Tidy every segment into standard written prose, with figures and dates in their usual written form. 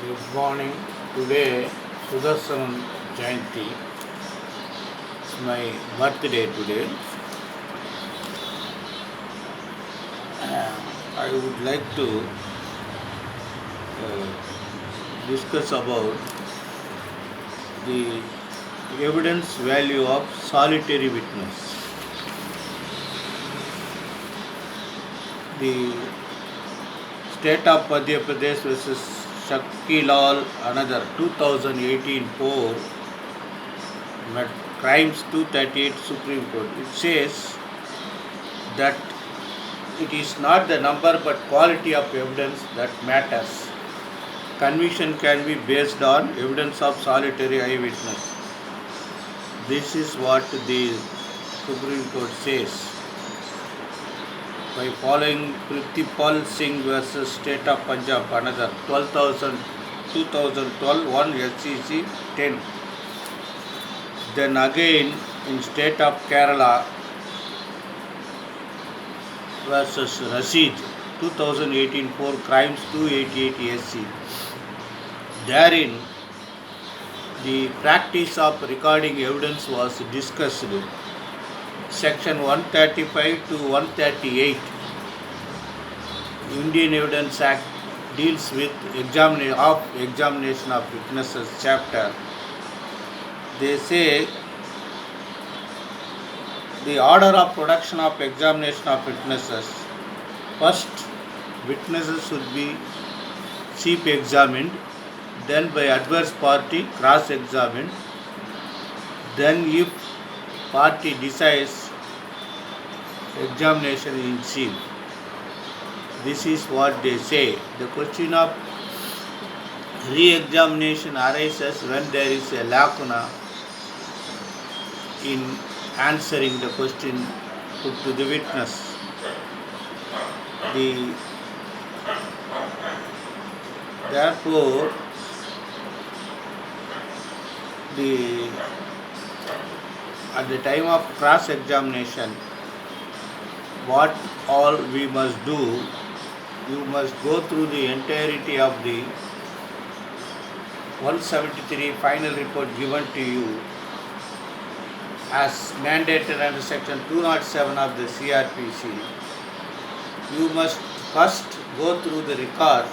Good morning. Today, Sudarshan Jayanti. It's my birthday today. I would like to discuss about the evidence value of solitary witness. The state of Madhya Pradesh versus Shakti Lal, another 2018 4, Crimes 238 Supreme Court. It says that it is not the number but quality of evidence that matters. Conviction can be based on evidence of solitary eyewitness. This is what the Supreme Court says. By following Pritipal Singh versus State of Punjab, another 2012 1 SCC 10. Then again in State of Kerala versus Rashid 2018 4 Crimes 288 SC. Therein, the practice of recording evidence was discussed. Section 135 to 138 Indian Evidence Act deals with examination of witnesses chapter. They say the order of production of examination of witnesses. First, witnesses should be chief examined, then by adverse party cross-examined, then if party decides, examination in chief. This is what they say. The question of re-examination arises when there is a lacuna in answering the question put to the witness. Therefore, at the time of cross-examination, what all we must do, you must go through the entirety of the 173 final report given to you as mandated under section 207 of the CRPC. You must first go through the records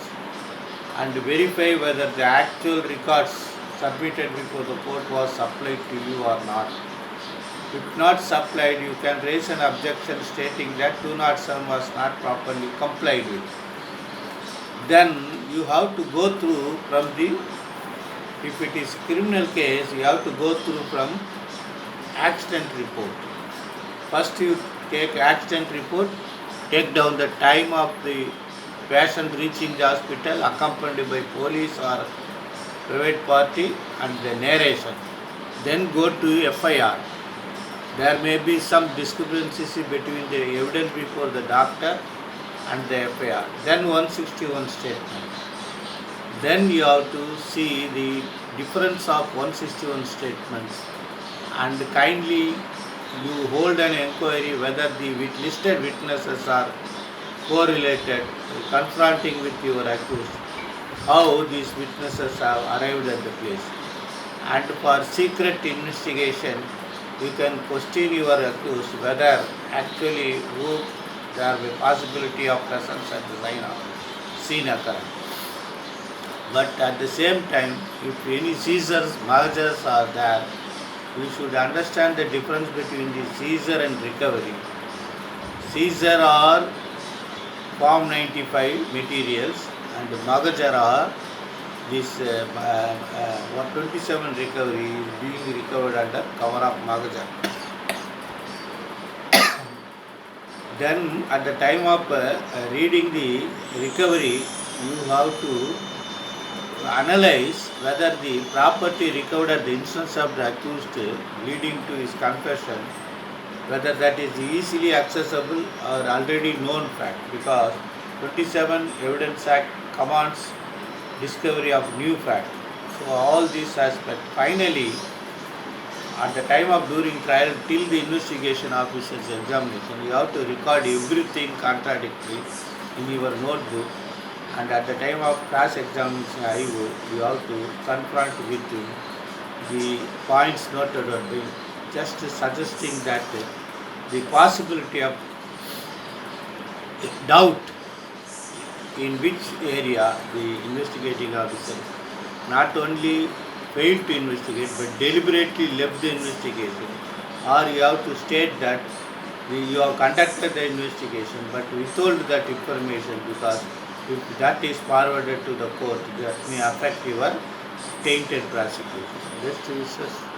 and verify whether the actual records submitted before the court was supplied to you or not. If not supplied, you can raise an objection stating that 207 was not properly complied with. Then you have to go through from if it is criminal case, you have to go through from accident report. First you take accident report, take down the time of the patient reaching the hospital accompanied by police or private party and the narration. Then go to FIR. There may be some discrepancies between the evidence before the doctor and the FIR. Then 161 statement. Then you have to see the difference of 161 statements and kindly you hold an inquiry whether the listed witnesses are correlated, confronting with your accused, how these witnesses have arrived at the place. And for secret investigation, you can question your accused whether actually there be possibility of presence at the scene occurrence. But at the same time, if any seizures, mergers are there, you should understand the difference between the seizure and recovery. Seizure are Form 95 materials and Magajar are this 127 recovery is being recovered under cover of Magajar. Then at the time of reading the recovery, you have to analyze whether the property recovered at the instance of the accused leading to his confession, whether that is easily accessible or already known fact, because 27 Evidence Act commands discovery of new fact. So all these aspects. Finally, at the time of during trial till the investigation officer's examination, you have to record everything contradictory in your notebook and at the time of cross-examination you have to confront with the points noted on the just suggesting that the possibility of doubt in which area the investigating officer not only failed to investigate but deliberately left the investigation, or you have to state that you have conducted the investigation but withhold that information, because if that is forwarded to the court, that may affect your tainted prosecution. Best wishes.